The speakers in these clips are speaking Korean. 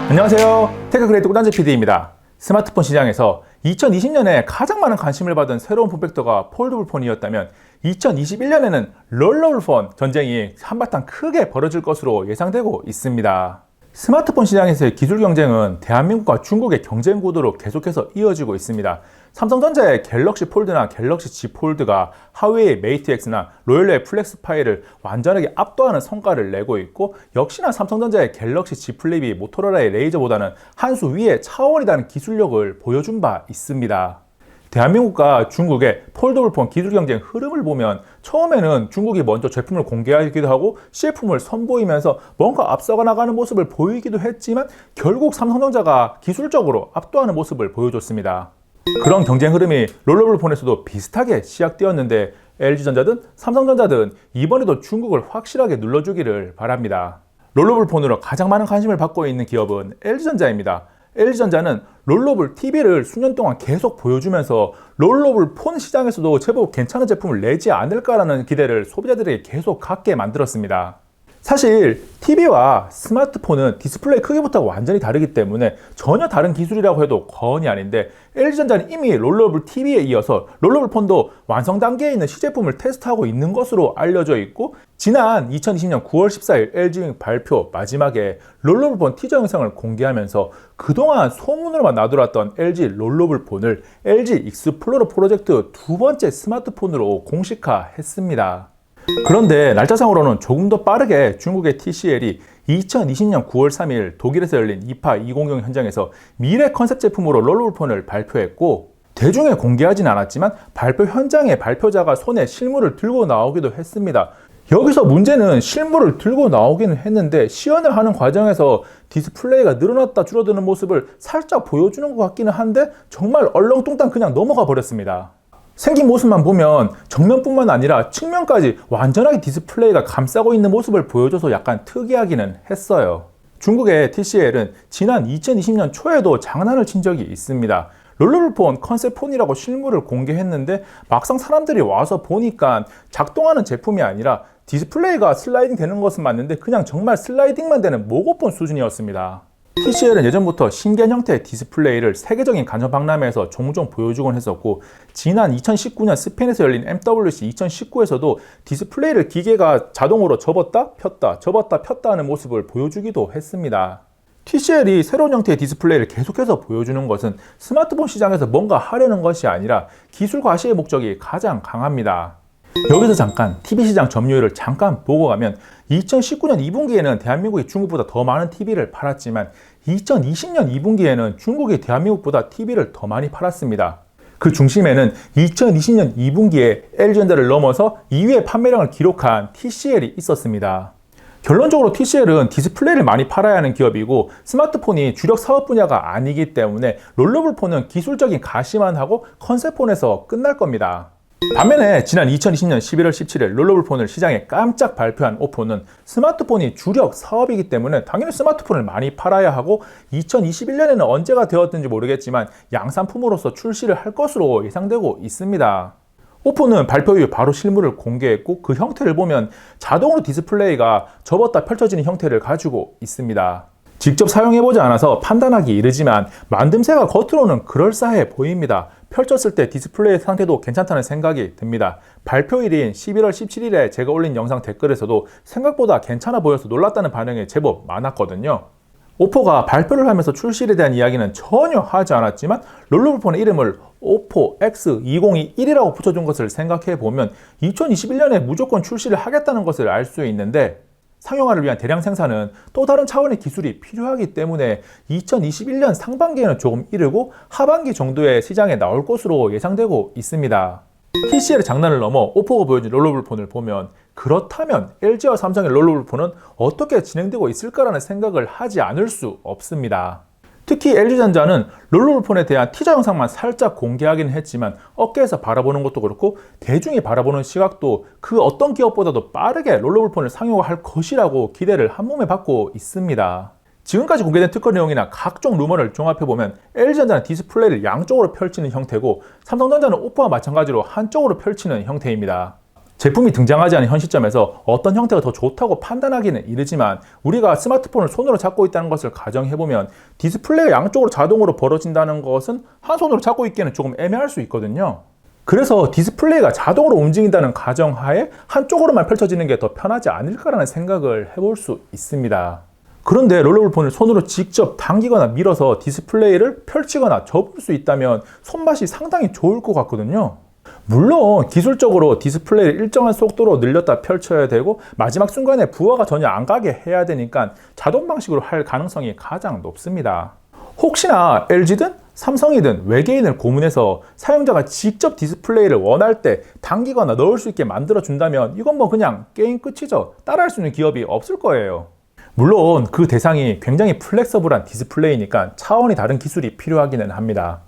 안녕하세요. 테크크리에이터 꿀단지 PD입니다. 스마트폰 시장에서 2020년에 가장 많은 관심을 받은 새로운 폼팩터가 폴더블 폰이었다면 2021년에는 롤러블 폰 전쟁이 한바탕 크게 벌어질 것으로 예상되고 있습니다. 스마트폰 시장에서의 기술 경쟁은 대한민국과 중국의 경쟁 구도로 계속해서 이어지고 있습니다. 삼성전자의 갤럭시 폴드나 갤럭시 Z 폴드가 하웨이의 메이트 X나 로열러의 플렉스 파이를 완전하게 압도하는 성과를 내고 있고, 역시나 삼성전자의 갤럭시 Z 플립이 모토로라의 레이저보다는 한 수 위의 차원이라는 기술력을 보여준 바 있습니다. 대한민국과 중국의 폴더블 폰 기술 경쟁 흐름을 보면 처음에는 중국이 먼저 제품을 공개하기도 하고 시제품을 선보이면서 뭔가 앞서가 나가는 모습을 보이기도 했지만 결국 삼성전자가 기술적으로 압도하는 모습을 보여줬습니다. 그런 경쟁 흐름이 롤러블 폰에서도 비슷하게 시작되었는데 LG전자든 삼성전자든 이번에도 중국을 확실하게 눌러주기를 바랍니다. 롤러블 폰으로 가장 많은 관심을 받고 있는 기업은 LG전자입니다. LG전자는 롤러블 TV를 수년 동안 계속 보여주면서 롤러블 폰 시장에서도 제법 괜찮은 제품을 내지 않을까라는 기대를 소비자들에게 계속 갖게 만들었습니다. 사실 TV와 스마트폰은 디스플레이 크기부터 완전히 다르기 때문에 전혀 다른 기술이라고 해도 과언이 아닌데, LG전자는 이미 롤러블 TV에 이어서 롤러블 폰도 완성 단계에 있는 시제품을 테스트하고 있는 것으로 알려져 있고, 지난 2020년 9월 14일 LG 발표 마지막에 롤러블 폰 티저 영상을 공개하면서 그동안 소문으로만 나돌았던 LG 롤러블 폰을 LG 익스플로러 프로젝트 두 번째 스마트폰으로 공식화했습니다. 그런데 날짜상으로는 조금 더 빠르게 중국의 TCL이 2020년 9월 3일 독일에서 열린 이파 2020 현장에서 미래 컨셉 제품으로 롤러블 폰을 발표했고, 대중에 공개하진 않았지만 발표 현장에 발표자가 손에 실물을 들고 나오기도 했습니다. 여기서 문제는 실물을 들고 나오기는 했는데 시연을 하는 과정에서 디스플레이가 늘어났다 줄어드는 모습을 살짝 보여주는 것 같기는 한데 정말 얼렁뚱땅 그냥 넘어가 버렸습니다. 생긴 모습만 보면 정면뿐만 아니라 측면까지 완전하게 디스플레이가 감싸고 있는 모습을 보여줘서 약간 특이하기는 했어요. 중국의 TCL은 지난 2020년 초에도 장난을 친 적이 있습니다. 롤러블 폰 컨셉폰이라고 실물을 공개했는데 막상 사람들이 와서 보니까 작동하는 제품이 아니라 디스플레이가 슬라이딩 되는 것은 맞는데 그냥 정말 슬라이딩만 되는 모고폰 수준이었습니다. TCL은 예전부터 신기한 형태의 디스플레이를 세계적인 간접 박람회에서 종종 보여주곤 했었고, 지난 2019년 스페인에서 열린 MWC 2019에서도 디스플레이를 기계가 자동으로 접었다 폈다 하는 모습을 보여주기도 했습니다. TCL이 새로운 형태의 디스플레이를 계속해서 보여주는 것은 스마트폰 시장에서 뭔가 하려는 것이 아니라 기술 과시의 목적이 가장 강합니다. 여기서 잠깐 TV 시장 점유율을 잠깐 보고 가면 2019년 2분기에는 대한민국이 중국보다 더 많은 TV를 팔았지만 2020년 2분기에는 중국이 대한민국보다 TV를 더 많이 팔았습니다. 그 중심에는 2020년 2분기에 LG전자를 넘어서 2위의 판매량을 기록한 TCL이 있었습니다. 결론적으로 TCL은 디스플레이를 많이 팔아야 하는 기업이고 스마트폰이 주력 사업 분야가 아니기 때문에 롤러블 폰은 기술적인 가시만 하고 컨셉폰에서 끝날 겁니다. 반면에 지난 2020년 11월 17일 롤러블 폰을 시장에 깜짝 발표한 오포는 스마트폰이 주력 사업이기 때문에 당연히 스마트폰을 많이 팔아야 하고 2021년에는 언제가 되었든지 모르겠지만 양산품으로서 출시를 할 것으로 예상되고 있습니다. 오포는 발표 이후 바로 실물을 공개했고, 그 형태를 보면 자동으로 디스플레이가 접었다 펼쳐지는 형태를 가지고 있습니다. 직접 사용해보지 않아서 판단하기 이르지만 만듦새가 겉으로는 그럴싸해 보입니다. 펼쳤을 때 디스플레이 상태도 괜찮다는 생각이 듭니다. 발표일인 11월 17일에 제가 올린 영상 댓글에서도 생각보다 괜찮아 보여서 놀랐다는 반응이 제법 많았거든요. 오포가 발표를 하면서 출시에 대한 이야기는 전혀 하지 않았지만 롤러블 폰의 이름을 오포 X2021이라고 붙여준 것을 생각해보면 2021년에 무조건 출시를 하겠다는 것을 알 수 있는데, 상용화를 위한 대량 생산은 또 다른 차원의 기술이 필요하기 때문에 2021년 상반기에는 조금 이르고 하반기 정도에 시장에 나올 것으로 예상되고 있습니다. TCL의 장난을 넘어 오포가 보여준 롤러블 폰을 보면 그렇다면 LG와 삼성의 롤러블 폰은 어떻게 진행되고 있을까라는 생각을 하지 않을 수 없습니다. 특히 LG전자는 롤러블 폰에 대한 티저 영상만 살짝 공개하기는 했지만 업계에서 바라보는 것도 그렇고 대중이 바라보는 시각도 그 어떤 기업보다도 빠르게 롤러블 폰을 상용화할 것이라고 기대를 한몸에 받고 있습니다. 지금까지 공개된 특허 내용이나 각종 루머를 종합해보면 LG전자는 디스플레이를 양쪽으로 펼치는 형태고 삼성전자는 오포와 마찬가지로 한쪽으로 펼치는 형태입니다. 제품이 등장하지 않은 현 시점에서 어떤 형태가 더 좋다고 판단하기는 이르지만 우리가 스마트폰을 손으로 잡고 있다는 것을 가정해보면 디스플레이가 양쪽으로 자동으로 벌어진다는 것은 한 손으로 잡고 있기에는 조금 애매할 수 있거든요. 그래서 디스플레이가 자동으로 움직인다는 가정하에 한쪽으로만 펼쳐지는 게 더 편하지 않을까라는 생각을 해볼 수 있습니다. 그런데 롤러블 폰을 손으로 직접 당기거나 밀어서 디스플레이를 펼치거나 접을 수 있다면 손맛이 상당히 좋을 것 같거든요. 물론 기술적으로 디스플레이를 일정한 속도로 늘렸다 펼쳐야 되고 마지막 순간에 부하가 전혀 안 가게 해야 되니까 자동 방식으로 할 가능성이 가장 높습니다. 혹시나 LG든 삼성이든 외계인을 고문해서 사용자가 직접 디스플레이를 원할 때 당기거나 넣을 수 있게 만들어 준다면 이건 뭐 그냥 게임 끝이죠. 따라할 수 있는 기업이 없을 거예요. 물론 그 대상이 굉장히 플렉서블한 디스플레이니까 차원이 다른 기술이 필요하기는 합니다.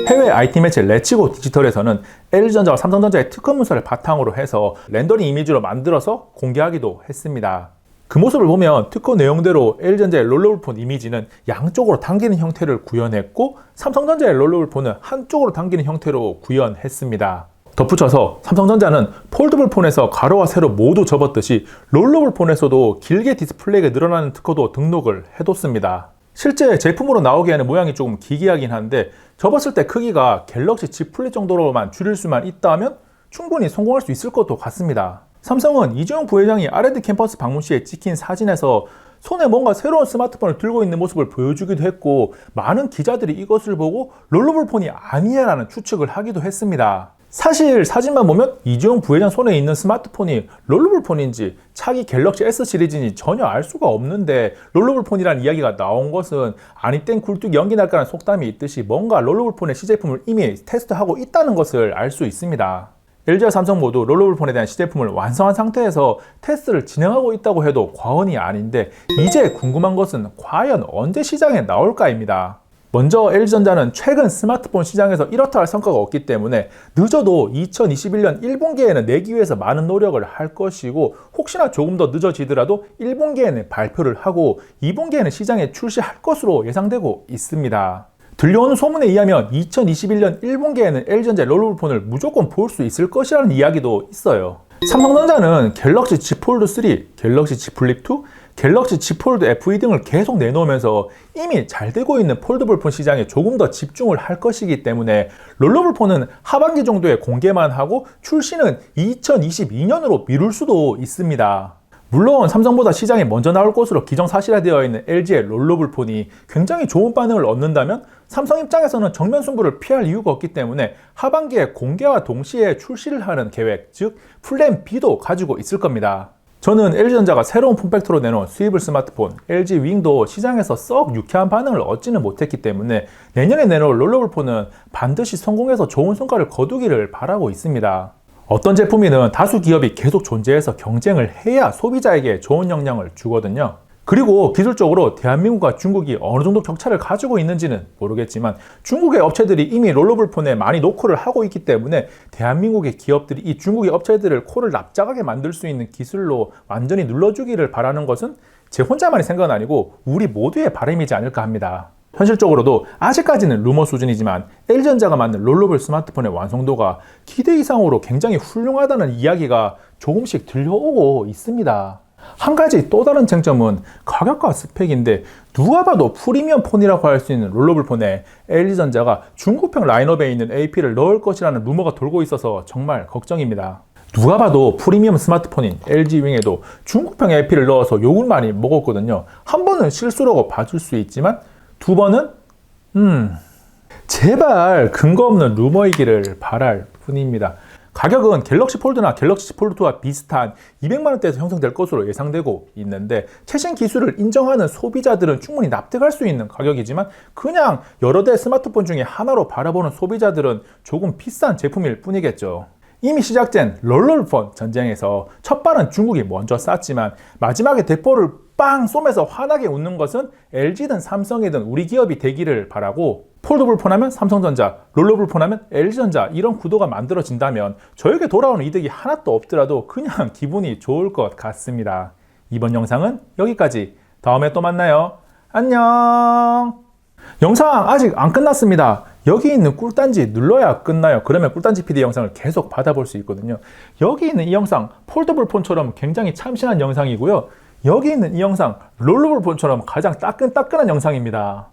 해외 IT 매체 레츠고 디지털에서는 LG전자와 삼성전자의 특허 문서를 바탕으로 해서 렌더링 이미지로 만들어서 공개하기도 했습니다. 그 모습을 보면 특허 내용대로 LG전자의 롤러블 폰 이미지는 양쪽으로 당기는 형태를 구현했고 삼성전자의 롤러블 폰은 한쪽으로 당기는 형태로 구현했습니다. 덧붙여서 삼성전자는 폴더블 폰에서 가로와 세로 모두 접었듯이 롤러블 폰에서도 길게 디스플레이가 늘어나는 특허도 등록을 해뒀습니다. 실제 제품으로 나오게 하는 모양이 조금 기괴하긴 한데 접었을 때 크기가 갤럭시 Z 플립 정도로만 줄일 수만 있다면 충분히 성공할 수 있을 것도 같습니다. 삼성은 이재용 부회장이 R&D 캠퍼스 방문 시에 찍힌 사진에서 손에 뭔가 새로운 스마트폰을 들고 있는 모습을 보여주기도 했고 많은 기자들이 이것을 보고 롤러블 폰이 아니야 라는 추측을 하기도 했습니다. 사실 사진만 보면 이재용 부회장 손에 있는 스마트폰이 롤러블 폰인지 차기 갤럭시 S 시리즈인지 전혀 알 수가 없는데 롤러블 폰이라는 이야기가 나온 것은 아니 땡 굴뚝 연기 날까라는 속담이 있듯이 뭔가 롤러블 폰의 시제품을 이미 테스트하고 있다는 것을 알 수 있습니다. LG와 삼성 모두 롤러블 폰에 대한 시제품을 완성한 상태에서 테스트를 진행하고 있다고 해도 과언이 아닌데 이제 궁금한 것은 과연 언제 시장에 나올까입니다. 먼저 LG전자는 최근 스마트폰 시장에서 이렇다 할 성과가 없기 때문에 늦어도 2021년 1분기에는 내기 위해서 많은 노력을 할 것이고 혹시나 조금 더 늦어지더라도 1분기에는 발표를 하고 2분기에는 시장에 출시할 것으로 예상되고 있습니다. 들려오는 소문에 의하면 2021년 1분기에는 LG전자의 롤러블 폰을 무조건 볼 수 있을 것이라는 이야기도 있어요. 삼성전자는 갤럭시 Z 폴드 3, 갤럭시 Z 플립 2, 갤럭시 Z 폴드 FE 등을 계속 내놓으면서 이미 잘 되고 있는 폴더블 폰 시장에 조금 더 집중을 할 것이기 때문에 롤러블 폰은 하반기 정도에 공개만 하고 출시는 2022년으로 미룰 수도 있습니다. 물론 삼성보다 시장에 먼저 나올 것으로 기정사실화되어 있는 LG의 롤러블 폰이 굉장히 좋은 반응을 얻는다면 삼성 입장에서는 정면 승부를 피할 이유가 없기 때문에 하반기에 공개와 동시에 출시를 하는 계획, 즉 플랜 B도 가지고 있을 겁니다. 저는 LG전자가 새로운 폼팩터로 내놓은 스위블 스마트폰 LG 윙도 시장에서 썩 유쾌한 반응을 얻지는 못했기 때문에 내년에 내놓을 롤러블 폰은 반드시 성공해서 좋은 성과를 거두기를 바라고 있습니다. 어떤 제품이든 다수 기업이 계속 존재해서 경쟁을 해야 소비자에게 좋은 영향을 주거든요. 그리고 기술적으로 대한민국과 중국이 어느 정도 격차를 가지고 있는지는 모르겠지만 중국의 업체들이 이미 롤러블 폰에 많이 노크를 하고 있기 때문에 대한민국의 기업들이 이 중국의 업체들을 코를 납작하게 만들 수 있는 기술로 완전히 눌러주기를 바라는 것은 제 혼자만의 생각은 아니고 우리 모두의 바람이지 않을까 합니다. 현실적으로도 아직까지는 루머 수준이지만 LG전자가 만든 롤러블 스마트폰의 완성도가 기대 이상으로 굉장히 훌륭하다는 이야기가 조금씩 들려오고 있습니다. 한 가지 또 다른 쟁점은 가격과 스펙인데 누가 봐도 프리미엄 폰이라고 할 수 있는 롤러블 폰에 LG전자가 중국형 라인업에 있는 AP를 넣을 것이라는 루머가 돌고 있어서 정말 걱정입니다. 누가 봐도 프리미엄 스마트폰인 LG 윙에도 중국형 AP를 넣어서 욕을 많이 먹었거든요. 한 번은 실수라고 봐줄 수 있지만 두 번은 제발 근거 없는 루머이기를 바랄 뿐입니다. 가격은 갤럭시 폴드나 갤럭시 폴드2와 비슷한 200만원대에서 형성될 것으로 예상되고 있는데 최신 기술을 인정하는 소비자들은 충분히 납득할 수 있는 가격이지만 그냥 여러 대 스마트폰 중에 하나로 바라보는 소비자들은 조금 비싼 제품일 뿐이겠죠. 이미 시작된 롤러블폰 전쟁에서 첫 발은 중국이 먼저 쐈지만 마지막에 대포를 빵 쏘면서 환하게 웃는 것은 LG든 삼성이든 우리 기업이 되기를 바라고 폴더블 폰 하면 삼성전자, 롤러블 폰 하면 LG전자 이런 구도가 만들어진다면 저에게 돌아오는 이득이 하나도 없더라도 그냥 기분이 좋을 것 같습니다. 이번 영상은 여기까지. 다음에 또 만나요. 안녕. 영상 아직 안 끝났습니다. 여기 있는 꿀단지 눌러야 끝나요. 그러면 꿀단지 PD 영상을 계속 받아볼 수 있거든요. 여기 있는 이 영상 폴더블 폰처럼 굉장히 참신한 영상이고요. 여기 있는 이 영상 롤러블 폰처럼 가장 따끈따끈한 영상입니다.